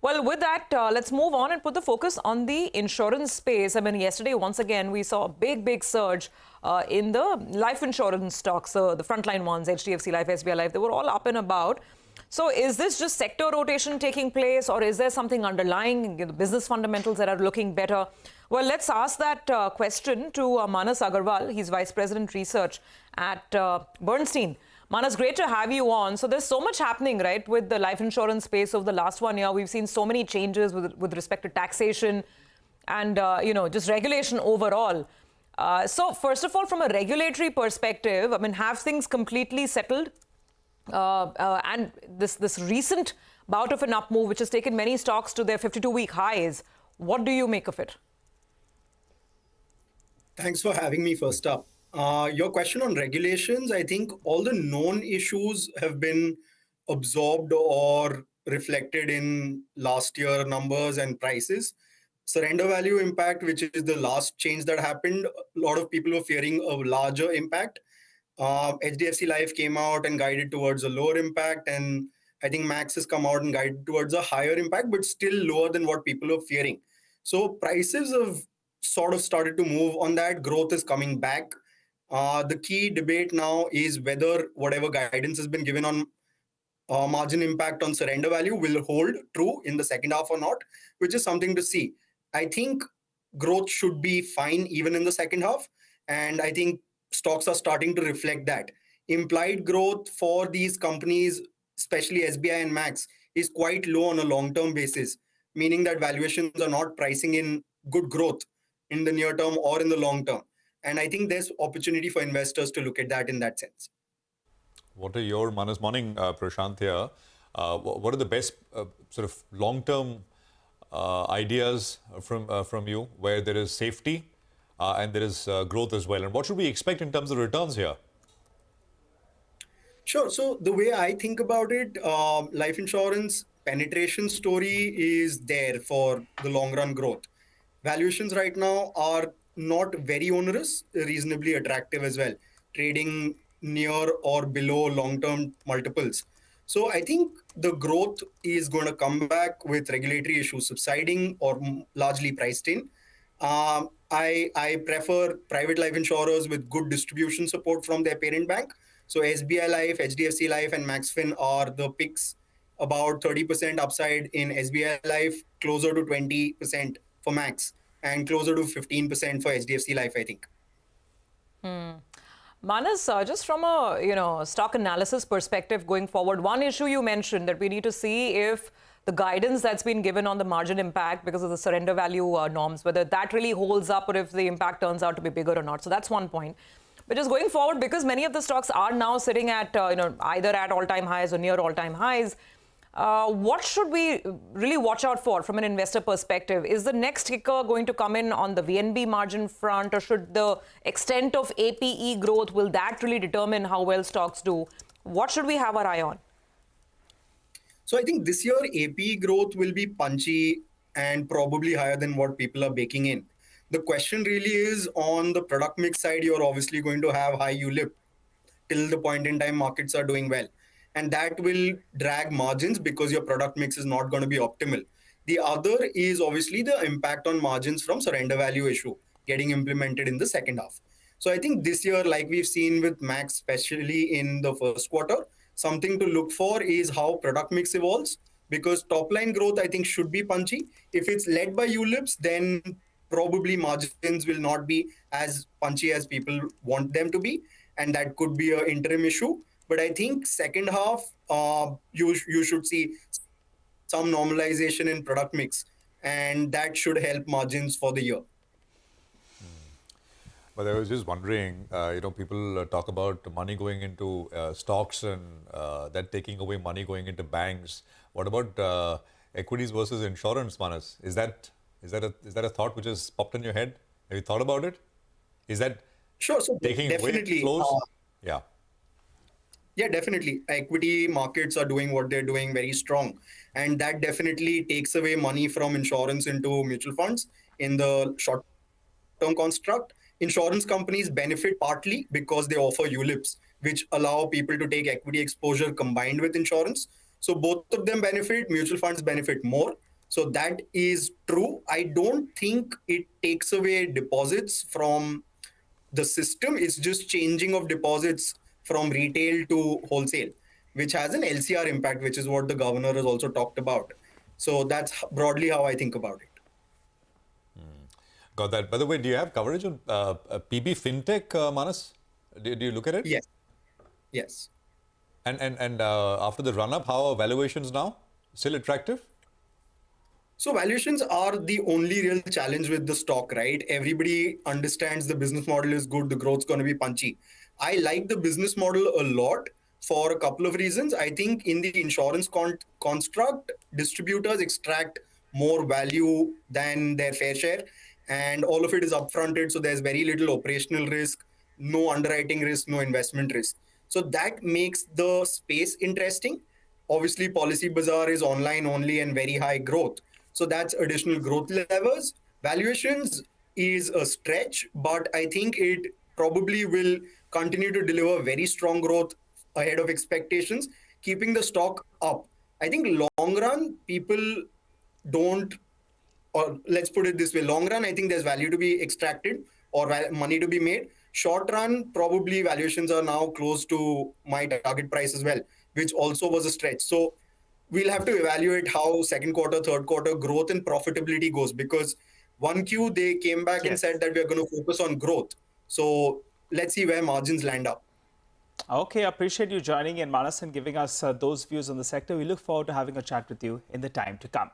Well, with that, let's move on and put the focus on the insurance space. I mean, yesterday, once again, we saw a big surge in the life insurance stocks, the frontline ones, HDFC Life, SBI Life, they were all up and about. So is this just sector rotation taking place, or is there something underlying, business fundamentals that are looking better? Well, let's ask that question to Manas Agrawal. He's Vice President Research at Bernstein. Manas, great to have you on. So there's so much happening, right, with the life insurance space over the last 1 year. We've seen so many changes with respect to taxation and, just regulation overall. So first of all, from a regulatory perspective, I mean, have things completely settled? And this recent bout of an up move, which has taken many stocks to their 52-week highs, what do you make of it? Thanks for having me first up. Your question on regulations, I think all the known issues have been absorbed or reflected in last year numbers and prices. Surrender value impact, which is the last change that happened, a lot of people were fearing a larger impact. HDFC Life came out and guided towards a lower impact, and I think Max has come out and guided towards a higher impact, but still lower than what people are fearing. So prices have sort of started to move on that. Growth is coming back. The key debate now is whether whatever guidance has been given on margin impact on surrender value will hold true in the second half or not, which is something to see. I think growth should be fine even in the second half, and I think stocks are starting to reflect that. Implied growth for these companies, especially SBI and Max, is quite low on a long-term basis, meaning that valuations are not pricing in good growth in the near term or in the long term. And I think there's opportunity for investors to look at that in that sense. What are your, Manas, morning, Prashant here. What are the best sort of long-term ideas from you where there is safety and there is growth as well? And what should we expect in terms of returns here? Sure. So the way I think about it, life insurance penetration story is there for the long run growth. Valuations right now are not very onerous, reasonably attractive as well, trading near or below long-term multiples. So I think the growth is going to come back with regulatory issues subsiding or largely priced in. I prefer private life insurers with good distribution support from their parent bank. So SBI Life, HDFC Life, and Maxfin are the picks. About 30% upside in SBI Life, closer to 20% for Max, and closer to 15% for HDFC Life, I think. Manas, just from a stock analysis perspective going forward, one issue you mentioned that we need to see if the guidance that's been given on the margin impact because of the surrender value norms, whether that really holds up or if the impact turns out to be bigger or not. So that's one point. But just going forward, because many of the stocks are now sitting at either at all-time highs or near all-time highs, what should we really watch out for from an investor perspective? Is the next kicker going to come in on the VNB margin front, or should the extent of APE growth, will that really determine how well stocks do? What should we have our eye on? So I think this year APE growth will be punchy and probably higher than what people are baking in. The question really is on the product mix side, you're obviously going to have high ULIP till the point in time markets are doing well. And that will drag margins because your product mix is not going to be optimal. The other is obviously the impact on margins from surrender value issue getting implemented in the second half. So I think this year, like we've seen with Max, especially in the first quarter, something to look for is how product mix evolves, because top line growth, I think, should be punchy. If it's led by ULIPs, then probably margins will not be as punchy as people want them to be. And that could be an interim issue. But I think second half, you should see some normalization in product mix, and that should help margins for the year. But I was just wondering, people talk about money going into stocks and that taking away money going into banks. What about equities versus insurance, Manas? Is that a thought which has popped in your head? Have you thought about it? Is that sure? So taking away flows? Yeah. Yeah, definitely. Equity markets are doing what they're doing very strong. And that definitely takes away money from insurance into mutual funds in the short-term construct. Insurance companies benefit partly because they offer ULIPs, which allow people to take equity exposure combined with insurance. So both of them benefit. Mutual funds benefit more. So that is true. I don't think it takes away deposits from the system. It's just changing of deposits from retail to wholesale, which has an LCR impact, which is what the governor has also talked about. So that's broadly how I think about it. Got that. By the way, do you have coverage on PB FinTech, Manas? Do you look at it? Yes. Yes. And after the run-up, how are valuations now? Still attractive? So valuations are the only real challenge with the stock, right? Everybody understands the business model is good, the growth's going to be punchy. I like the business model a lot for a couple of reasons. I think in the insurance construct, distributors extract more value than their fair share, and all of it is upfronted. So there's very little operational risk, no underwriting risk, no investment risk. So that makes the space interesting. Obviously, Policy Bazaar is online only and very high growth. So that's additional growth levers. Valuations is a stretch, but I think it probably will continue to deliver very strong growth ahead of expectations, keeping the stock up. I think long run, people don't, or let's put it this way, long run, I think there's value to be extracted or money to be made. Short run, probably valuations are now close to my target price as well, which also was a stretch. So we'll have to evaluate how second quarter, third quarter growth and profitability goes, because 1Q, they came back and said that we're going to focus on growth. So let's see where margins land up. Okay, I appreciate you joining in, Manas, and giving us those views on the sector. We look forward to having a chat with you in the time to come.